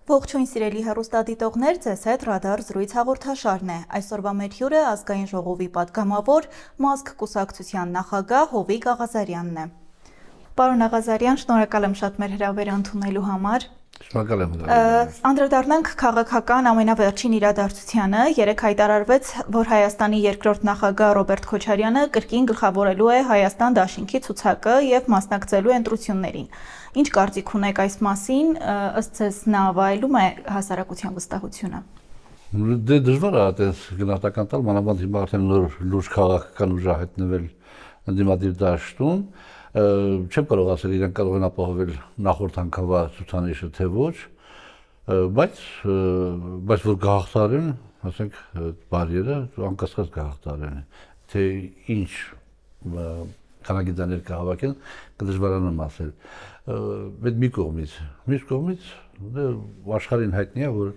Ողջույն սիրելի հեռուստադիտողներ, ձեզ հետ Ռադար զրույց հաղորդաշարն է։ Այսօրվա մեր հյուրը ազգային ժողովի պատգամավոր, Մազք կուսակցության նախագահ Հովիկ Աղազարյանն է։ Պարոն Աղազարյան, շնորհակալ եմ շատ մեր հրավերը ընդունելու համար։ Շնորհակալ եմ։ Անդրադառնանք քաղաքական ամենավերջին իրադարձությանը, երեկ հայտարարվեց, որ Հայաստանի երկրորդ նախագահ Ռոբերտ Քոչարյանը կրկին գլխավորելու է Հայաստան դաշինքի ցուցակը եւ մասնակցելու է ընտրություններին։ Ինչ կարծիք ունեք այս մասին, ըստ ձեզ նա վայելում է հասարակության վստահությունը։ Դե դժվար է այդպես գնահատական տալ, մանավանդ հիմա արդեն նոր լուրջ քաղաքական ուժ է հայտնվել ընդդիմադիր դաշտում։ Չեմ կարող ասել իրենք կարող են ապահովել նախորդ անգամվա ցուցանիշը թե ոչ, բայց որ գաղթարեն, ասենք բարիերը անկասկած գաղթարեն, թե ինչ քանագիտաներ կհավաքեն, կդժվարանամ ասել։ Բայց մի կողմից աշխարհին հայտնի է, որ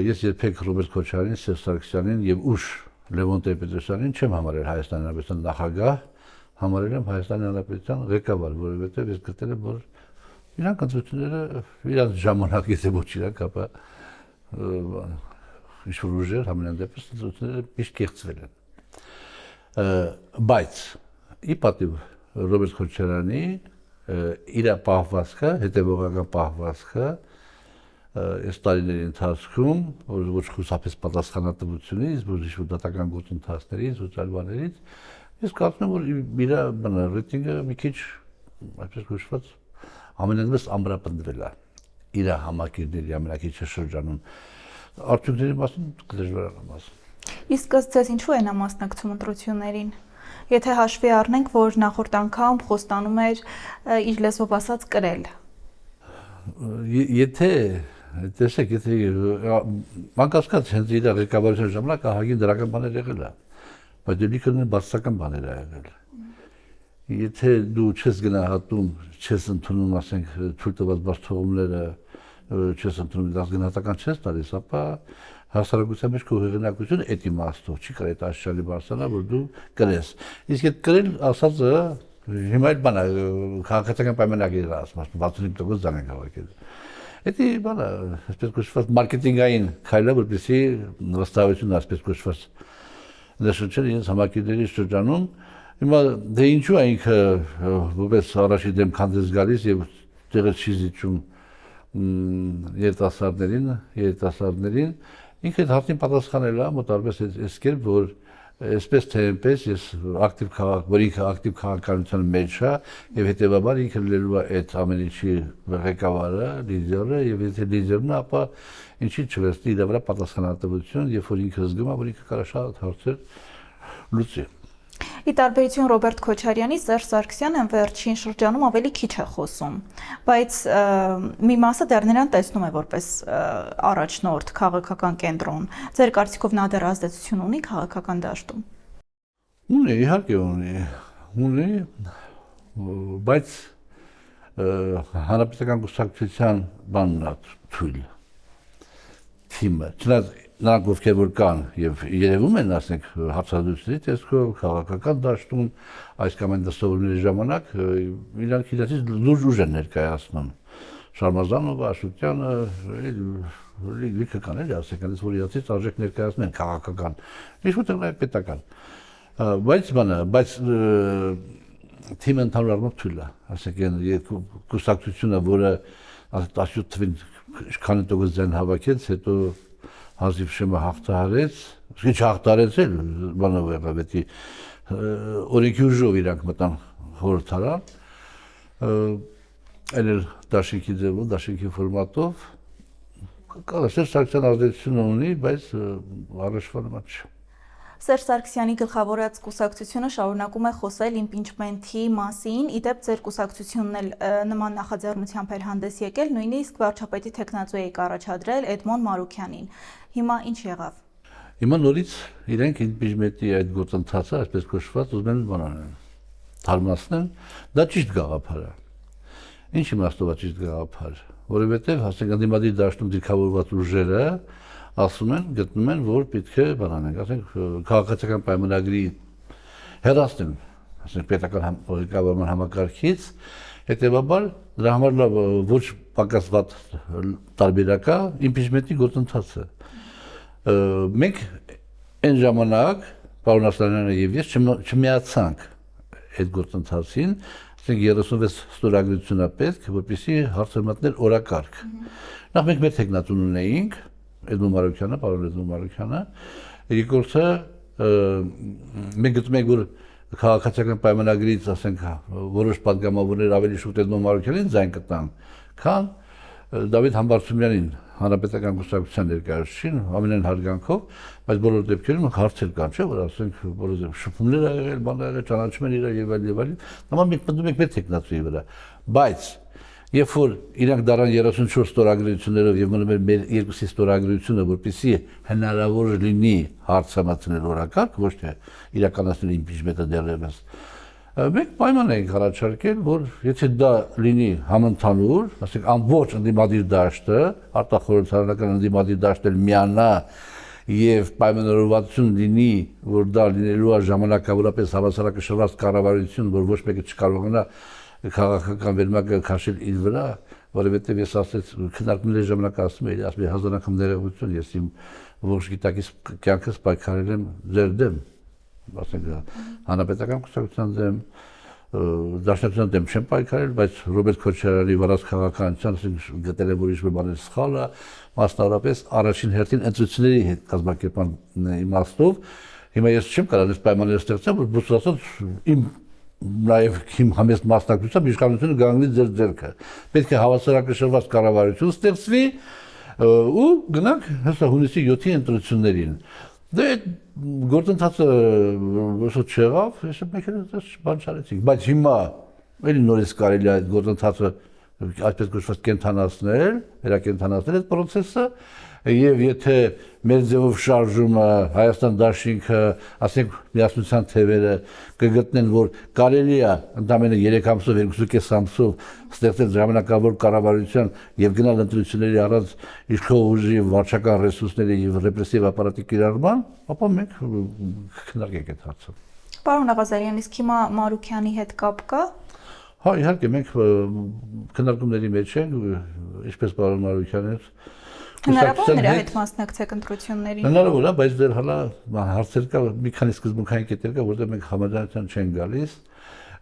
ես երբեք Ռոբերտ Քոչարյանին, Սերժ Սարգսյանին եւ ուշ Լևոն Տեր-Պետրոսյանին չեմ համարել Հայաստանի Հանրապետության նախագահ, համարել եմ Հայաստանի Հանրապետության ղեկավար, որովհետև ես գտել եմ, որ իրանք ընտրությունները իրանք ժամանակ եթե ոչ իրանք, ապա ինչ-որ ուժեր համենայն դեպս ընտրությունները միշտ կեղծվել են։ Բայց ի պատիվ Ռոբերտ Քոչարյանի իր պահվածքը, հետևողական պահվածքը այս տարիների ընթացքում, ոչ խուսափես պատասխանատվությունից, ոչ ինչ-որ դատական գործընթացներից, ոչ այլ բաներից, ես կարծում եմ, որ իր ռեյտինգը մի քիչ, այսպես կոչված, ամենևս ամրապնդվել է իր համակիրների ամենակիչը շրջանում։ Արդյունքների մասին դժվար է ասել։ Իսկ ըստ ձեզ ինչու է նա մասնակցում ընտրություններին։ Եթե հաշվի առնենք, որ նախորդ անգամ խոստանում էր իր լեզվով ասած կրել։ Եթե տեսեք, եթե անկասկած հենց իր ղեկավարության ժամանակ ահագին դրական բաներ եղել է, բայց դե լիքը բացասական բաներ ա եղել։ Եթե դու չես գնահատում, չես ընդունում, ասենք, թույլ տված բարձրացումները, չես ընդունում, դա գնահատական չես տալիս, ապա հասարակության մեջ քո հեղինակությունը այդ իմաստով չի կարող այդ աշխարհի բարձրանա, որ դու կրես։ Իսկ այդ կրել ասածը հիմա այդ բանը քաղաքացիական պայմանագիր ասում, 65% ձայն են հավաքել։ Դա բանը, այսպես կոչված մարքեթինգային քայլ է, որպեսզի վստահությունը, այսպես կոչված դաշնչել իրենց համակիրների շրջանում։ Հիմա դե ինչու է ինքը որպես առաջի դեմ քանդես գալիս եւ տեղը չի զիջում երիտասարդներին, ինքը այդ հարցին պատասխանել է մոտավորապես այս կերպ, որ այսպես թե այնպես ես որ ինքը ակտիվ քաղաքականության մեջ է եւ հետեւաբար ինքը լինելու է այդ ամեն ինչի ղեկավարը, լիդերը եւ եթե լիդերն է, ապա ինչի չվերցնի իր վրա պատասխանատվություն, երբ որ ինքը զգում է, որ ինքը կարող է շատ հարցեր լուծի։ Ի տարբերություն Ռոբերտ Քոչարյանի, Սերժ Սարգսյանը վերջին շրջանում ավելի քիչ է խոսում, բայց մի մասը դեռ նրան տեսնում է որպես առաջնորդ քաղաքական կենտրոն։ Ձեր կարծիքով նա դեռ ազդեցություն ունի քաղաքական դաշտում։ Ունի, իհարկե ունի, բայց հանրապետական կուսակցության բանն է թույլ թիմը, չնայած նրանք ովքեր որ կան եւ երևում են, ասենք, հարցազրույցների տեսքով քաղաքական դաշտում այս կամ այն դասավորների ժամանակ իրանք իրացից լուրջ ուժ են ներկայացնում։ Շարմազանովը, Աշոտյանը, լիքը կան էլի, ասենք, այնպես որ իրացից արժեք ներկայացնում են քաղաքական, ինչ-որ նաև պետական։ Բայց թիմը ընդհանուր առմամբ թույլ է, ասենք, այն կուսակցությունը, որը 17 թվին քանի տոկոս ձայն հավաքեց, հետո Հազիվ Շեմը հաղթահարեց, ինչ հաղթահարեց էլ բանով եղավ, էդի օրենքի ուժով իրանք մտան խորհրդարան, այն էլ դաշինքի ձևով, դաշինքի ֆորմատով, Սերժ Սարգսյան ազդեցություն ունի, բայց առաջվա նման չէ։ Սերժ Սարգսյանի գլխավորած կուսակցությունը շարունակում է խոսել իմպիչմենթի մասին, իդեպ ձեր կուսակցությունն էլ նման նախաձեռնությամբ էր հանդես եկել, նույնիսկ վարչապետի թեկնածու եք առաջադրել Էդմոն Մարուքյանին։ Հիմա ինչ եղավ։ Հիմա նորից իրենք իմպիչմենթի այդ գործընթացը, այսպես կոչված, ուզում են բանանեն, թարմացնեն, դա ճիշտ գաղափար է։ Ինչ իմաստով է ճիշտ գաղափար, որովհետև հասարակ ընդդիմադիր դաշտում դիրքավորված ուժերը ասում են, գտնում են, որ պետք է բանանենք, ասենք, քաղաքացիական պայմանագրի հեռացնեն, ասենք, պետական ղեկավարման համակարգից Հետևաբար դրա համար լավ ոչ պակաս վատ տարբերակ է impeachment-ի գործընթացը։ Մենք այն ժամանակ պարոն Ասլանյանը եւ ես չմիացանք այդ գործընթացին, ասենք 36 ստորագրություն է պետք, որպեսզի հարցը մտներ օրակարգ։ Նախ մենք մեր տեխնատուն ունեինք, Էդմոն Մարուկյանը, պարոն Էդմոն Մարուկյանը, երկրորդը մենք գտնում ենք, որ քաղաքացիական պայմանագրից, ասենք, որոշ պատգամավորներ ավելի շուտ Էդմոն Մարուկյանին ձայն կտան, քան Դավիթ Համբարձումյանին, հանրապետական կուսակցության ներկայացուցիչին, ամենայն հարգանքով, բայց բոլոր դեպքերում հարցեր կան, չէ՞, որ ասենք, բոլոր շփումներ ա եղել, բան ա եղել, ճանաչում են իրար եւ այլն։ Նման մենք մտնում ենք մեր տեխնատուի վրա, բայց երբ որ իրանք դարան 34 ստորագրություններով եւ մնում էր մեր երկուսի ստորագրությունը, որպեսզի հնարավոր լինի հարցը մտցնել օրակարգ, ոչ թե իրականացնել impeachment-ը դեռևս, մենք պայման ենք առաջարկել, որ եթե դա լինի համընդհանուր, ասենք ամբողջ ընդդիմադիր դաշտը, արտախորհրդարանական ընդդիմադիր դաշտը միանա եւ պայմանավորվածություն լինի, որ դա լինելու է ժամանակավորապես հավասարակշռված կառավարություն, որ ոչ մեկը չկարողանա քաղաքական վերմակը քաշել իր վրա, որովհետև ես ասեց քննարկումների ժամանակ ասում էի, ասում էի հազար անգամ ներողություն, ես իմ ողջ գիտակից կյանքս պայքարել եմ ձեր դեմ, ասենք հանրապետական կուսակցության դեմ, դաշնակցության դեմ չեմ պայքարել, բայց Ռոբերտ Քոչարյանի վարած քաղաքականության գտել եմ ուրիշ բաներ սխալ է, մասնավորապես առաջին հերթին ընտրությունների հետ կազմակերպման իմաստով, հիմա ես չեմ կարող այս պայմանները ստեղծել, որ բուսացած իմ նաև իմ համեստ մասնակցությամբ իշխանությունը գանգնի ձեր ձեռքը։ Պետք է հավասարակշռված կառավարություն ստեղծվի ու գնանք հեսա հունիսի 7-ի ընտրություններին։ Դե գործընթացը ոսո չեղավ, ես մենք էլ բան չարեցինք, բայց հիմա էլի նորից կարելի է այդ գործընթացը այսպես կոչված կենթանացնել, վերակենդանացնել այդ process-ը եւ եթե մեր ձևով շարժումը Հայաստան դաշինքը, ասենք միասնության թևերը կգտնեն, որ կարելի է ընդամենը 3 ամսով, 2.5 ամսով ստեղծել ժամանակավոր կառավարություն եւ գնալ ընտրությունների առանց իշխող ուժի վարչական ռեսուրսների եւ ռեպրեսիվ ապարատի կիրառման, ապա մենք քննարկենք այդ հարցը։ Պարոն Աղազարյան, իսկ հիմա Մարուկյանի հետ կապ կա։ Հա, իհարկե մենք քննարկումների մեջ ենք, ինչպես պարոն Մարուկյանի հետ Հնարավոր նրա հետ մասնակցեք ընտրություններին։ Հնարավոր է, բայց դեռ հələ հարցեր կա, մի քանի սկզբունքային կետեր կա, որտեղ մենք համաձայնության չենք գալիս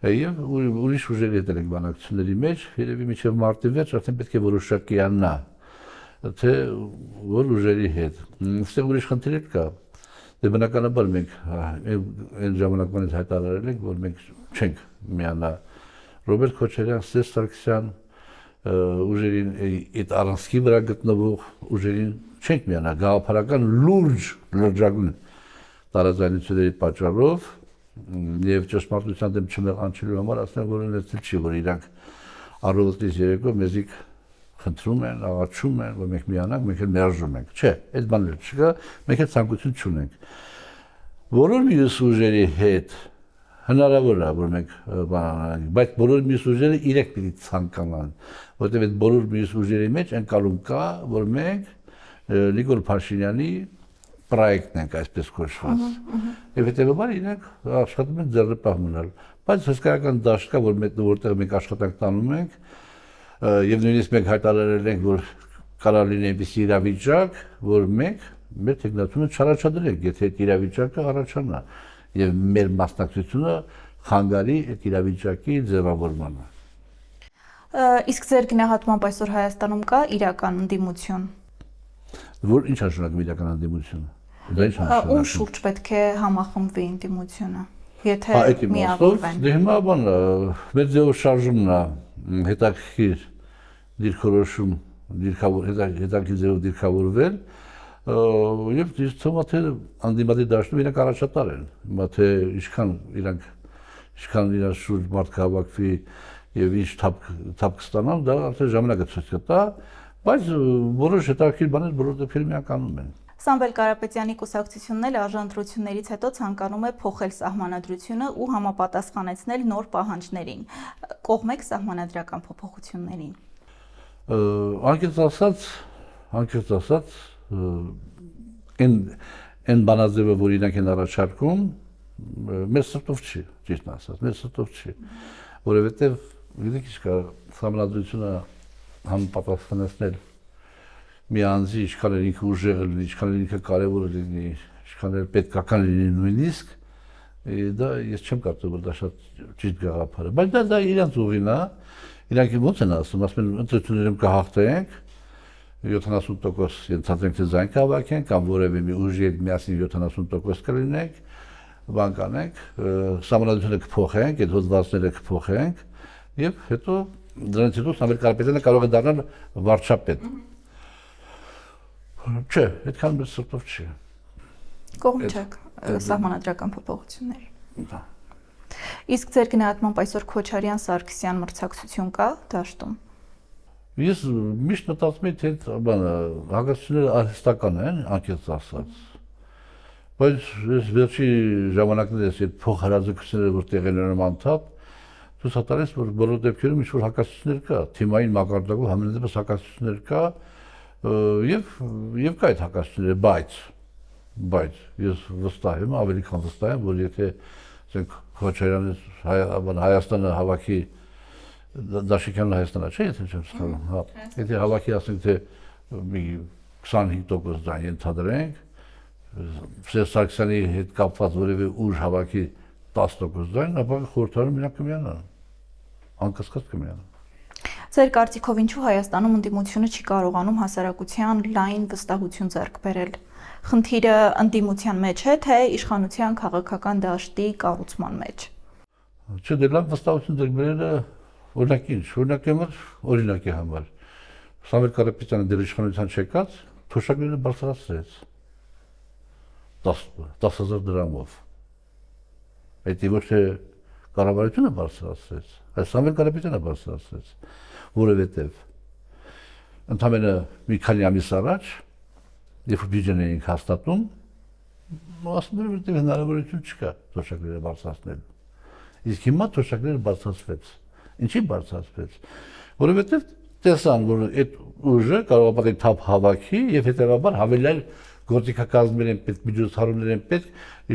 եւ ուրիշ ուժերի հետ ենք բանակցությունների մեջ, երևի մինչեւ մարտի վերջ արդեն պետք է որոշակիանա, թե որ ուժերի հետ։ Այստեղ ուրիշ խնդիր կա։ Դե բնականաբար մենք այն ժամանակվանից հայտարարել ենք, որ մենք չենք միանա Ռոբերտ Քոչարյան, Սերժ Սարգսյան ուժերին այդ առանցքի վրա գտնվող ուժերին չենք միանա գաղափարական լուրջ լրջագույն տարաձայնությունների պատճառով եւ ճշմարտության դեմ չմեղանչելու համար ասեմ որ ունեցել չի որ իրանք առավոտից երեկո մեզի խնդրում են, աղաչում են, որ մենք միանանք, մենք էլ մերժում ենք։ Չէ, այդ բաները չկա, մենք էլ ցանկություն չունենք։ Բոլոր մյուս ուժերի հետ հնարավոր է որ մենք բանանանք, բայց բոլոր մյուս ուժերը իրենք պիտի ցանկանան, որտեղ այդ բոլոր մյուս ուժերի մեջ ընկալում կա, որ մենք Նիկոլ Փաշինյանի պրոյեկտն ենք այսպես կոչված։ Եվ հետեւաբար իրենք աշխատում են ձեռնպահ մնալ, բայց հսկայական դաշտ կա, որտեղ մենք աշխատանք տանում ենք, եւ նույնիսկ մենք հայտարարել ենք, որ կարող լինի այնպիսի իրավիճակ, որ մենք մեր տեխնատությունը չառաջադրենք, եթե այդ իրավիճակը առաջանա եւ մեր մասնակցությունը խանգարի այդ իրավիճակի ձևավորմանը։ Իսկ ձեր գնահատմամբ այսօր Հայաստանում կա իրական ընդդիմություն։ Որ ինչ նշանակում իրական ընդդիմությունը։ Դա ինչ նշանակում։ Ում շուրջ պետք է համախմբվի ընդդիմությունը, եթե միավորվեն։ Դե հիմա բան մեր ձևով շարժումն է հետաքրքիր դիրքորոշում, հետաքրքիր ձևով դիրքավորվել եւ դից թվում է թե անդիմադիր դաշտում իրանք առաջատար են, հիմա թե ինչքան իրանք շուրջ մարդ կհավաքվի եւ ինչ թափ կստանան, դա արդեն ժամանակը ցույց կտա, բայց որոշ հետաքրքիր բաներ բոլոր դեպքերում միականում են։ Սամվել Կարապետյանի կուսակցությունն էլ արժանտրություններից հետո ցանկանում է փոխել սահմանադրությունը ու համապատասխանեցնել նոր պահանջներին։ Կողմեք սահմանադրական փոփոխություններին։ Անկեղծ ասած այն բանաձևը, որ իրանք են առաջարկում, մեր սրտով չի, ճիշտն ասած, մեր սրտով չի, որովհետև գիտեք ինչ կա, համանդրությունը համապատասխանեցնել մի անձի ինչքան էլ ինքը ուժեղ լինի, ինչքան էլ ինքը կարևոր լինի, ինչքան էլ պետքական լինի նույնիսկ, դա ես չեմ կարծում, որ դա շատ ճիշտ գաղափար է, բայց դա իրանց ուղին է, իրանք ոնց են ասում են ընտրություններում կհաղթենք, 70% ենթադրենք թե ձայն կհավաքենք, կամ որևէ մի ուժի հետ միասին 70% կլինենք, բան կանենք, համանդրությունը կփոխենք, այդ հոդվածները կփոխենք, եւ հետո դրանից հետո Սամվել Կարապետյանը կարող է դառնալ վարչապետ։ Չէ, այդքան մեծ սրտով չի։ Կողմ չեք սահմանադրական փոփոխությունների։ Իսկ ձեր գնահատմամբ այսօր Քոչարյան-Սարգսյան մրցակցություն կա դաշտում։ Ես միշտ մտածում եմ, թե բանը հագեցությունները արհեստական են, անկեղծ ասած։ Բայց ես վերջի ժամանակներս այդ փոխհարազեկությունները որ տեղի ունեն անդադ, ցույց տալիս որ բոլոր դեպքերում ինչ որ հակասություններ կա, թիմային մակարդակով համենայնպես հակասություններ կա եւ կա այդ հակասությունները, բայց ես վստահ եմ, ավելի քան վստահ եմ, որ եթե ասենք Քոչարյանը Հայաստանը հավաքի Դաշնքյանն Հայաստանը չէ, եթե չեմ սխալվում, հա։ Եթե հավաքի ասենք թե մի 25% ձայն ենթադրենք, Սարգսյանի հետ կապված որևէ ուժ հավաքի 10% ձայն, ապա խորհրդարանում իրանք կմիանան, անկասկած կմիանան։ Ձեր կարծիքով ինչու Հայաստանում ընդդիմությունը չի կարողանում հասարակության լայն վստահություն ձեռք բերել։ Խնդիրը ընդդիմության մեջ է, թե իշխանության քաղաքական դաշտի կառուցման մեջ։ Չէ, դե լավ վստահություն ձեռք բերելը օրինակ ինչ, օրինակի համար։ Սամվել Կարապետյանը դեռ իշխանության չեկած, թոշակները բարձրացրեց 10,000 դրամով։ Այդ ոչ թե կառավարությունը բարձրացրեց, այլ Սամվել Կարապետյանը բարձրացրեց, որովհետև ընդամենը մի քանի ամիս առաջ, երբ բյուջեն էինք հաստատում, ասում էր, որ հնարավորություն չկա թոշակները բարձրացնելու։ Իսկ հիմա թոշակները բարձրացվեց։ Ինչի բարձրացվեց։ Որովհետև տեսան, որ այդ ուժը կարող է պատահի թափ հավաքի եւ հետեւաբար հավելյալ գործիքակազմեր են պետք, միջոցառումներ են պետք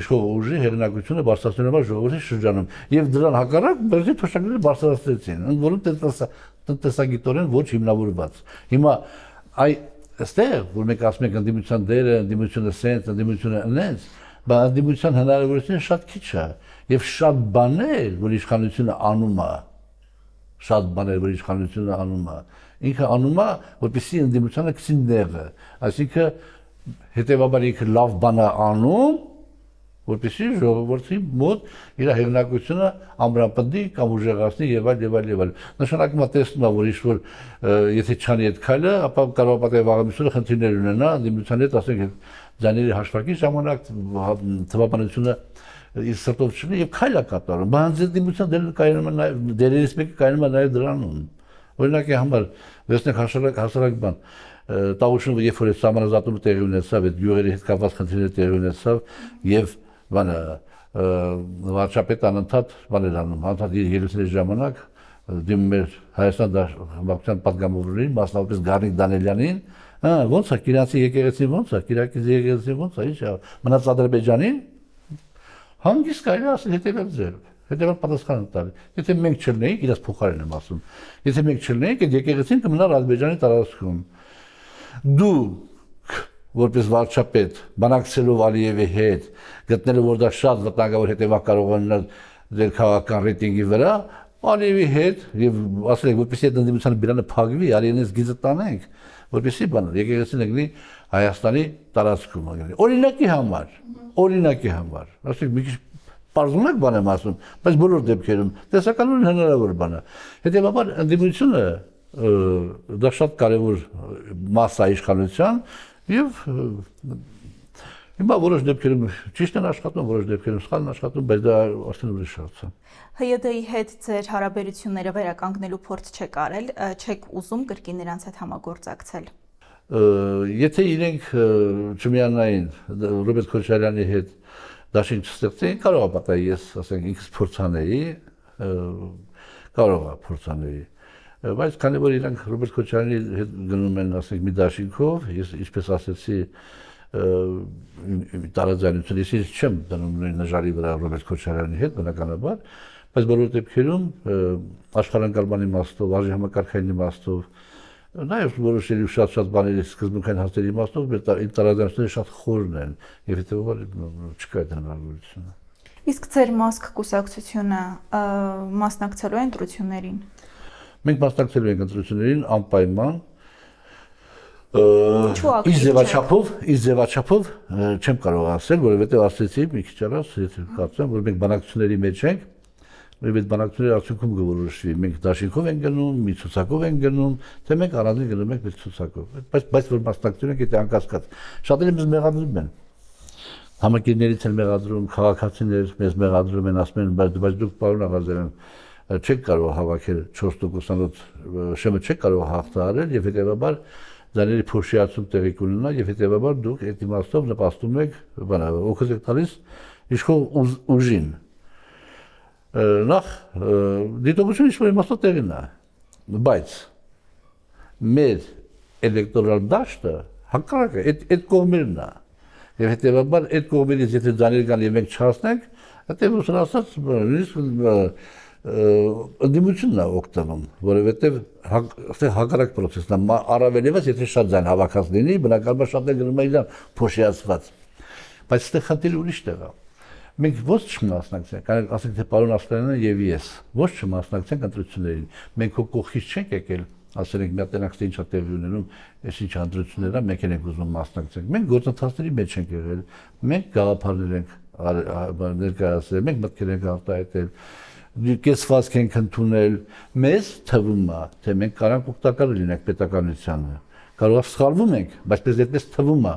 իշխող ուժի հեղինակությունը բարձրացնելու համար ժողովրդի շրջանում։ Եվ դրան հակառակ բերձի թոշակները բարձրացրեցին, ընդ որում տնտեսագիտորեն ոչ հիմնավորված։ Հիմա այստեղ, որ մենք ասում ենք ընդդիմության դերը, ընդդիմությունը սենց, ընդդիմությունը ընենց, բայց ընդդիմության հնարավորությունը շատ քիչ է եւ շատ բաներ, որ իշխանությունը անում է, ինքը անում է, որպեսզի ընդդիմությանը գցի նեղը, այսինքն հետեւաբար ինքը լավ բան է անում, որպեսզի ժողովրդի մոտ իր հեղինակությունը ամրապնդի կամ ուժեղացնի եւ այլ։ Նշանակում է տեսնում է, որ ինչ-որ եթե չանի այդ քայլը, ապա կարող է պատահի վաղամիսուրը խնդիրներ ունենա, ընդդիմության հետ, ասենք, ձայների հաշվարկի ժամանակ թվաբանությունը իր սրտով չունի եւ քայլ է կատարում։ Բայց ընդդիմության դերերից մեկը կայանում է նաեւ դրանում։ Օրինակի համար վերցնենք հասարակ բան, Տավուշինը երբ որ այդ սահմանազատումը տեղի ունեցավ, այդ գյուղերի հետ կապված խնդիրները տեղի ունեցավ եւ բանը վարչապետը անընդհատ բաներ անում, անընդհատ իր ելույթների ժամանակ դիմում էր Հայաստան Դաշնության պատգամավորներին, մասնավորապես Գառնիկ Դանիելյանին, ո՞նց է Կիրակի եկեղեցին, ո՞նց է Կիրակի եկեղեցին, ո՞նց է, ինչ է, մնաց Ադրբեջանին, հանգիստ կարելի է ասել հետևել ձեր, հետևել պատասխան տալ։ Եթե մենք չլինեինք, իրաց փոխարեն եմ ասում, եթե մենք չլինեինք, այդ եկեղեցին կմնար Ադրբեջանի տարածքում։ Դու որպես վարչապետ բանակցելով Ալիևի հետ, գտնելով որ դա շատ վտանգավոր հետևակ կարող է ունենալ ձեր քաղաքական ռեյտինգի վրա, Ալիևի հետ եւ ասել եք որպեսզի այդ ընդդիմության բիրանը փակվի, Ալիևից գիծը տանենք, որպեսզի բանը եկեղեցին լինի Հայաստանի տարածքում լինի։ Օրինակի համար, ասենք մի քիչ պարզունակ բան եմ ասում, բայց բոլոր դեպքերում տեսականորեն հնարավոր բան է։ Հետեւաբար ընդդիմությունը դա շատ կարևոր մաս է իշխանության եւ հիմա որոշ դեպքերում ճիշտ են աշխատում, որոշ դեպքերում սխալ են աշխատում, բայց դա արդեն ուրիշ հարց է։ ՀՅԴ-ի հետ ձեր հարաբերությունները վերականգնելու փորձ չեք արել, չեք ուզում կրկին նրանց հետ համագործակցել։ Եթե իրենք չմիանային Ռոբերտ Քոչարյանի հետ դաշինք չստեղծեին, կարող է պատահի ես, ասենք, ինքս փորձանեի, կարող է փորձանեի, բայց քանի որ իրանք Ռոբերտ Քոչարյանի հետ գնում են, ասենք, մի դաշինքով, ես ինչպես ասեցի, տարաձայնություն, ես չեմ դնում նույն նժարի վրա Ռոբերտ Քոչարյանի հետ, բնականաբար, Բայց բոլոր դեպքերում աշխարհանկարման իմաստով, արժի համակարգային իմաստով, նաև որոշելի շատ բաների սկզբունքային հարցերի իմաստով մեր տարաձայնությունները շատ խորն են եւ հետեւաբար չկա այդ հնարավորությունը։ Իսկ ձեր մազք կուսակցությունը մասնակցելու է ընտրություններին։ Մենք մասնակցելու ենք ընտրություններին անպայման Իս ձևաչափով չեմ կարող ասել, որովհետև ասեցի մի քիչ առաջ, եթե կարծեմ, որ մենք բանակցությունների մեջ ենք, եւ այդ բանակցությունների արդյունքում կորոշվի, մենք դաշինքով ենք գնում, մի ցուցակով ենք գնում, թե մենք առանձին գնում ենք մի ցուցակով։ Բայց որ մասնակցություն ենք, դա անկասկած։ Շատերը մեզ մեղադրում են։ Համակիրներից են մեղադրում, քաղաքացիներ մեզ մեղադրում են, ասում են, բայց դուք պարոն Աղազարյան չեք կարող հավաքել 4%-անոց շեմը չեք կարող հաղթահարել եւ հետեւաբար դաների փոշիացում տեղի կունենա եւ հետեւաբար դուք այդ իմաստով նպաստում եք, օգուտ եք տալիս իշխող ուժին։ Նախ դիտողությունը ինչ-որ իմաստով տեղին է, բայց մեր էլեկտորալ դաշտը հակառակը այդ կողմերն է եւ հետեւաբար այդ կողմերից եթե դաներ կան եւ մենք չհասնենք, դա ուսումն ասած ընդդիմությունն է օգտվում, որովհետև հակառակ պրոցեսն է, առավել ևս եթե շատ ձայն հավաքած լինի, բնականաբար շատերը գնում են իրան փոշիացված, բայց այստեղ խնդիրը ուրիշ տեղ է։ Մենք ոչ չմասնակցենք, կարող ասենք թե պարոն Ասլանյանը եւ ես ոչ չմասնակցենք ընտրություններին, մենք քո կողքից չենք եկել, ասել ենք մի հատ այնքան ինչա տեղի ունենում, այս ինչ ընտրություններ է, մենք ենք ուզում մասնակցենք, մենք գործընթացների մեջ ենք եղել, մենք գաղափարներ ենք ներկայացրել, մենք մտքեր ենք արտահայտել, կեսվածք ենք ընդունել, մեզ թվում է, թե մենք կարող օգտակար լինենք պետականությանը, կարող սխալվում ենք, բայց այդպես թվում է,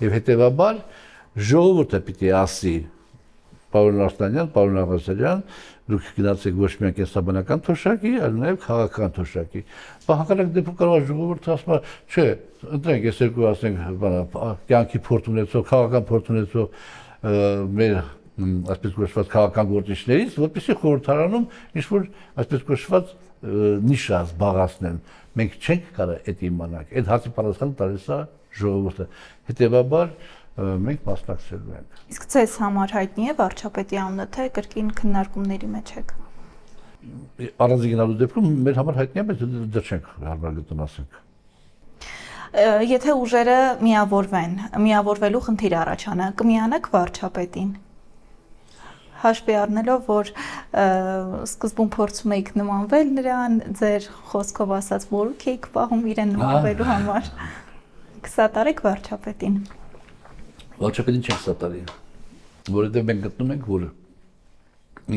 եւ հետեւաբար ժողովուրդը պիտի ասի, պարոն Ասլանյան, պարոն Աղազարյան, դուք գնացեք ոչ միայն կենսաբանական թոշակի, այլ նաեւ քաղաքական թոշակի։ Հակառակ դեպքում կարող է ժողովուրդը ասում, չէ, ընտրենք այս երկու ասենք, կյանքի փորձ ունեցող, քաղաքական փորձ ունեցող մեր այսպես կոչված քաղաքական գործիչներից, որպեսզի խորհրդարանում ինչ-որ այսպես կոչված նիշա զբաղացնեն։ Մենք չենք կարող այդ իմանալ։ Այդ հարցի պատասխանը տալիս է ժողովուրդը։ Հետևաբար մենք մասնակցելու ենք։ Իսկ ձեզ համար հայտնի է վարչապետի անունը, թե կրկին քննարկումների մեջ եք։ Առանձին գնալու դեպքում մեր համար հայտնի է, բայց դեռ չենք հարմար գտնում ասենք։ Եթե ուժերը միավորվելու խնդիր առաջանա, կմիանաք վարչապետին։ Հաշվի առնելով, որ սկզբում փորձում եք նմանվել նրան, ձեր խոսքով ասած որուք եք պահում իրեն նմանվելու համար, կսատարեք վարչապետին։ Վարչապետին չենք սատարի, որովհետև մենք գտնում ենք, որ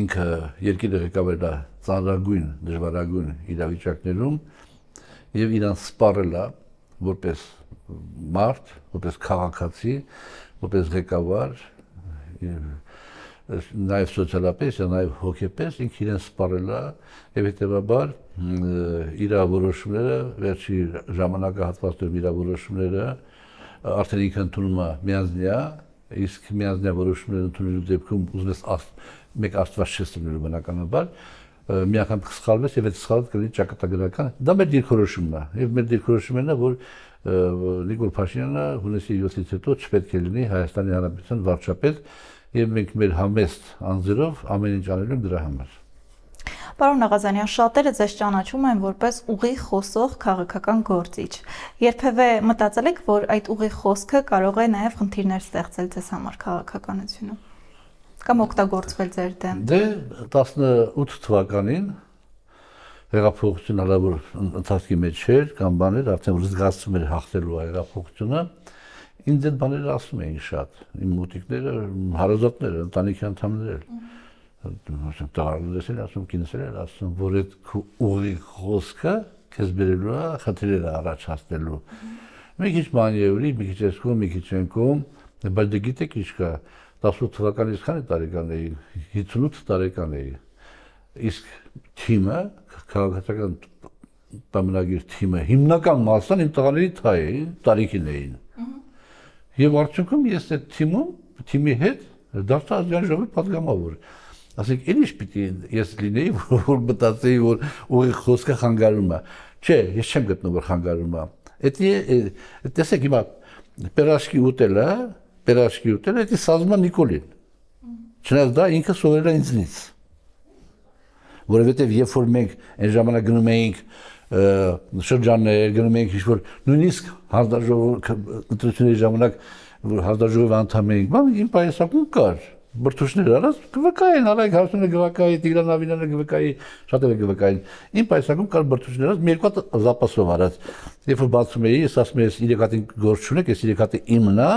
ինքը երկիրը ղեկավարել է ծանրագույն, դժվարագույն իրավիճակներում եւ իրան սպառել է որպես մարդ, որպես քաղաքացի, որպես ղեկավար, նաև սոցիալապես, նաև հոգեպես ինքը իրեն սպառել է եւ հետեւաբար իր որոշումները վերջի ժամանակահատվածում իր որոշումները արդեն ինքը ընդունում է միանձնյա, իսկ միանձնյա որոշումները ընդունելու դեպքում ուզում ես մեկ աստված չես լինելու բնականաբար մի անգամ կսխալվես եւ այդ սխալը կլինի ճակատագրական, դա մեր դիրքորոշումն է եւ մեր դիրքորոշումն է, որ Նիկոլ Փաշինյանը հունիսի 7-ից հետո չպետք է լինի Հայաստանի Հանրապետության վարչապետ եւ մենք մեր համեստ անձերով ամեն ինչ անելու ենք դրա համար։ Պարոն Աղազարյան, շատերը ձեզ ճանաչում են որպես ուղիղ խոսող քաղաքական գործիչ։ Երբևէ մտածել եք, որ այդ ուղիղ խոսքը կարող է նաեւ խնդիրներ ստեղծել ձեզ համար քաղաքականությունում կամ օգտագործվել ձեր դեմ։ Դե 18 թվականին հեղափոխություն հնարավոր ընթացքի մեջ էր կամ բաներ, արդեն որ զգացում էր հաղթելու հեղափոխությունը, ինձ այդ բաները ասում էին շատ, իմ մոտիկները, հարազատները, ընտանիքի անդամները, տղաներս էլ ասում, կինս էլ ասում, որ այդ ուղիղ խոսքը քեզ բերելու է խնդիրներ առաջացնելու։ Մի քիչ մանևրի, մի քիչ էսկում, մի քիչ ենկում, բայց դե գիտեք ինչ կա, 18 թվականից քանի տարեկան էի, 58 տարեկան էի, իսկ թիմը, քաղաքացիական պայմանագիր թիմը, հիմնական մասն իմ տղաների տարիքին էին։ Եվ արդյունքում ես այդ թիմի հետ դարձա ազգային ժողովի պատգամավոր։ Ասենք, ինչ պիտի ես լինեի, որ մտածեի, որ ուղիղ խոսքը խանգարում է։ Չէ, ես չեմ գտնում, որ խանգարում է։ Տեսեք հիմա պերաշկի ուտելը, դա սազում է Նիկոլին։ Չնայած դա ինքը սովորել է ինձնից։ որովհետև երբ որ մենք այն ժամանակ գնում էինք շրջաններ, գնում էինք ինչ-որ նույնիսկ ընտրությունների ժամանակ հարդաժողովի անդամ էինք, բան իմ պայուսակում կար բրդուշներ արած գվկային, Արայք Հարությունյանը գվկայի, Տիգրան Ավինյանը գվկայի, շատերը գվկային։ Իմ պայուսակում կար բրդուշներ արած, մի երկու հատ զապասով արած։ Երբ որ բացում էի, ես ասում էի, ես 3 հատին գործ չունեք, ես 3 հատը իմն է,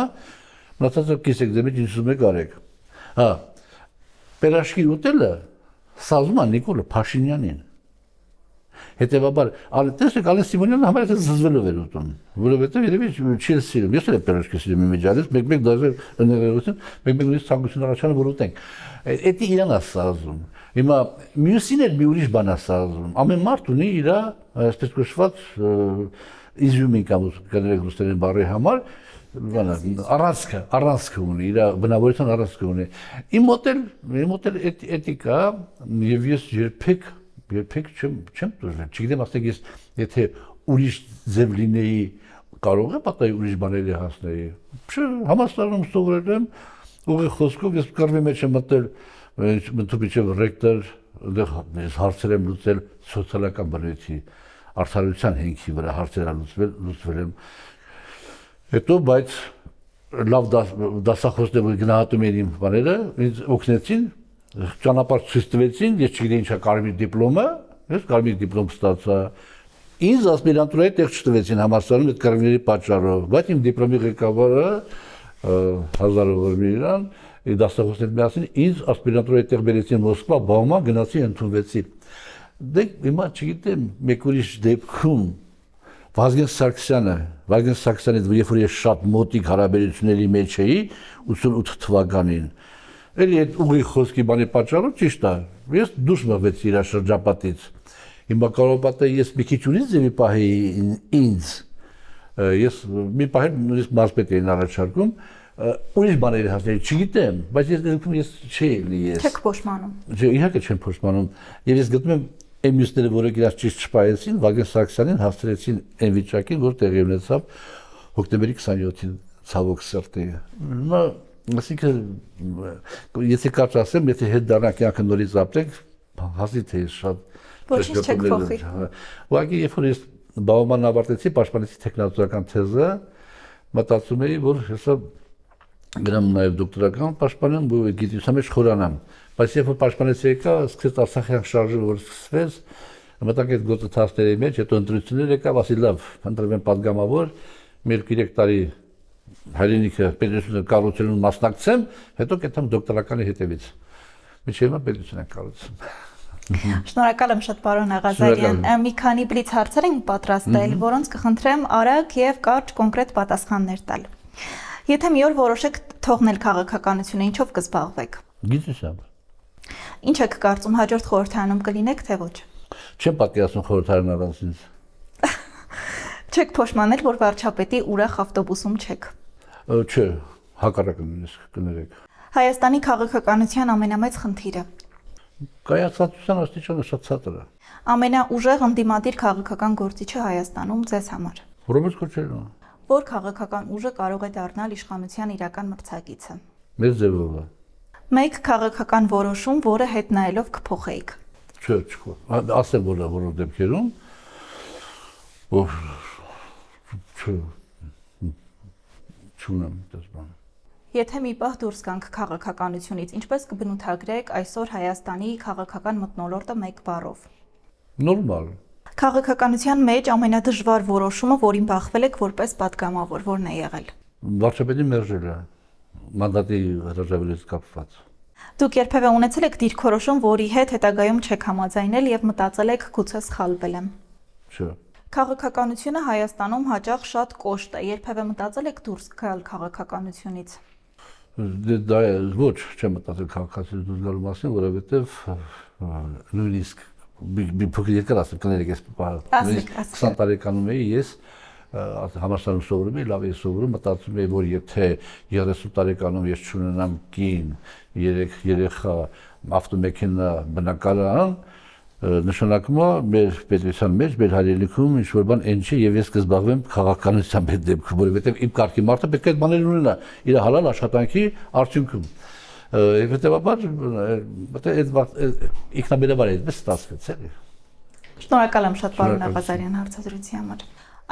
մնացածը կիսեք դեմից ինչ ուզում եք արեք։ Հա, պերաշկի ուտելը սազում է Նիկոլը Փաշինյանին։ Հետևաբար, տեսեք, Ալեն Սիմոնյանը համարյա զզվելով էր ուտում, որովհետև երևի չի սիրում։ Ես էլ պերաշկի սիրում եմ միջալից, մեկ-մեկ դաժե ներերություն, մեկ-մեկ նույնիսկ ցանկություն առաջանում որ ուտենք։ Էդի իրան է սազում։ Հիմա մյուսին էլ մի ուրիշ բան է սազում։ Ամեն մարդ ունի իր, այսպես կոչված, իզյումին կամ կներեք ռուսերեն բառի համար, առանցքը ունի, իր բնավորության առանցքը ունի։ Իմ մոտ էլ էտիկա եւ ես երբեք չեմ դժվար, չգիտեմ ասեք ես եթե ուրիշ ձև լինեի կարող է պատահի ուրիշ բաների հասնեի, համաստանում սովորել եմ ուղի խոսքով ես կարմի մեջ եմ մտել մտուպիչև ռեկտոր ես հարցեր եմ լուծել սոցիալական բնույթի արդարության հենքի վրա հարցեր լուծվել եմ հետո բայց լավ դասախոսներ գնահատում էին իմ բաները ինձ օգնեցին ճանապարհ ցույց տվեցին, ես չգիտեի ինչա կարմիր դիպլոմը, ես կարմիր դիպլոմ ստացա։ Ինձ ասպիրանտուրայի տեղ չտվեցին համալսարանում այդ կարմիրների պատճառով, բայց իմ դիպլոմի ղեկավարը 1000 իրան, դասախոսներ միասին ինձ ասպիրանտուրայի տեղ բերեցին Մոսկվա, Բաումա գնացի ընդունվեցի։ Դե հիմա չգիտեմ, մեկ ուրիշ դեպքում Վազգեն Սարգսյանը, երբ որ ես շատ մոտիկ հարաբերությունների մեջ էի 88 թվականին Էլի այդ ուղի խոսքի բանի պատճառով ճիշտ է, ես դուրս մղվեցի իր շրջապատից։ Հիմա կարող է ես մի քիչ ուրիշ ձևի պահեի ինձ, ես մի պահ նույնիսկ մարզպետ էին առաջարկում, ուրիշ բաների հասնել, չգիտեմ, բայց ես չէի լի ես։ Չեք փոշմանում։ Իհարկե չեմ փոշմանում, եւ ես գտնում եմ այն մյուսները, որոնք իրաց ճիշտ չպահեցին, Վագեն Սարգսյանին հասցրեցին այն վիճակին, որ տեղի ունեցավ հոկտեմբերի 27-ին ցավոք սրտի։ Այսինքն, եթե կարճ ասեմ, եթե հետ դառնանք կյանքը նորից ապրենք, հասնի թե շատ ոչինչ չեք փոխի։ Ուղղակի երբ որ ես բավական ավարտեցի, պաշտպանեցի տեխնոլոգիական թեզը, մտածում էի, որ հեսա գնամ նաև դոկտորական պաշտպանեմ, ու գիտության մեջ խորանամ։ Բայց երբ որ պաշտպանեցի եկա, սկսեց Արցախյան շարժը որ սկսվեց, մտանք այդ գոտը թասների մեջ, հետո ընտրություններ եկավ, ասի լավ, ընտրվեմ падգամավոր, մի 3 տարի հայրենիքը պետությունը կառուցելու մասնակցեմ, հետո կետամ դոկտորականի հետևից։ Միջև հիմա պետություն են կառուցում։ Շնորհակալ եմ շատ պարոն Աղազարյան։ Մի քանի բլից հարցեր ենք պատրաստել, որոնց կխնդրեմ արագ եւ կարճ կոնկրետ պատասխաններ տալ։ Եթե մի օր որոշեք թողնել քաղաքականությունը, ինչով կզբաղվեք։ Գիտությամբ։ Ինչ եք կարծում, հաջորդ խորհրդարանում կլինեք թե ոչ։ Չեմ պատկերացնում խորհրդարան առանց ինձ։ Չեք փոշմանել, որ վարչապետի ուրախ ավտոբուսում չեք։ Չէ, հակառակը նույնիսկ կներեք։ Հայաստանի քաղաքականության ամենամեծ խնդիրը։ Կայացածության աստիճանը շատ ցածր է։ Ամենաուժեղ ընդդիմադիր քաղաքական գործիչը Հայաստանում ձեզ համար։ Ռոբերտ Քոչարյանը։ Որ քաղաքական ուժը կարող է դառնալ իշխանության իրական մրցակիցը։ Մեր ձևով է։ Մեկ քաղաքական որոշում, որը հետ նայելով կփոխեիք։ Չէ, ասեմ որ դեպքերում չունեմ դες բան։ Եթե մի պահ դուրս գանք քաղաքականությունից, ինչպես կբնութագրեք այսօր Հայաստանի քաղաքական մթնոլորտը մեկ բառով։ Նորմալ։ Քաղաքականության մեջ ամենադժվար որոշումը, որին բախվել եք որպես պատգամավոր, որն է եղել։ Վարչապետի մերժելը, մանդատի հրաժարվելուց կապված։ Դուք երբևէ ունեցել եք դիրքորոշում, որի հետ հետագայում չեք համաձայնել եւ մտածել եք գուցե սխալվել եմ։ Չէ։ Քաղաքականությունը Հայաստանում հաճախ շատ կոշտ է, երբևէ մտածել եք դուրս գալ քաղաքականությունից։ Դա ոչ, չեմ մտածել քաղաքականությունից դուրս գալու մասին, որովհետեւ նույնիսկ մի փոքր երկար ասեմ, կներեք ես 20 տարեկանում էի ես համալսարանում սովորում էի, լավ էի սովորում, մտածում էի, որ եթե 30 տարեկանում ես չունենամ կին, 3 երեխա, ավտոմեքենա, բնակարան, նշանակում է մեր պետության մեջ, մեր հայրենիքում ինչ-որ բան այն չի եւ ես կզբաղվեմ քաղաքականությամբ այդ դեպքում, որովհետեւ իմ կարգի մարդը պետք է այդ բաները ունենա իր հալալ աշխատանքի արդյունքում։ Եվ հետևաբար ինքնաբերաբար այդպես ստացվեց էլի։ Շնորհակալ եմ շատ պարոն Աղազարյան հարցազրույցի համար։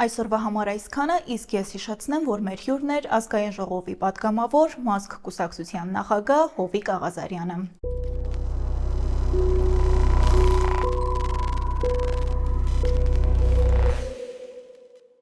Այսօրվա համար այսքանը, իսկ ես հիշեցնեմ, որ մեր հյուրն էր ազգային ժողովի պատգամավոր, Մասք կուսակցության նախագահ Հովիկ Աղազարյանը։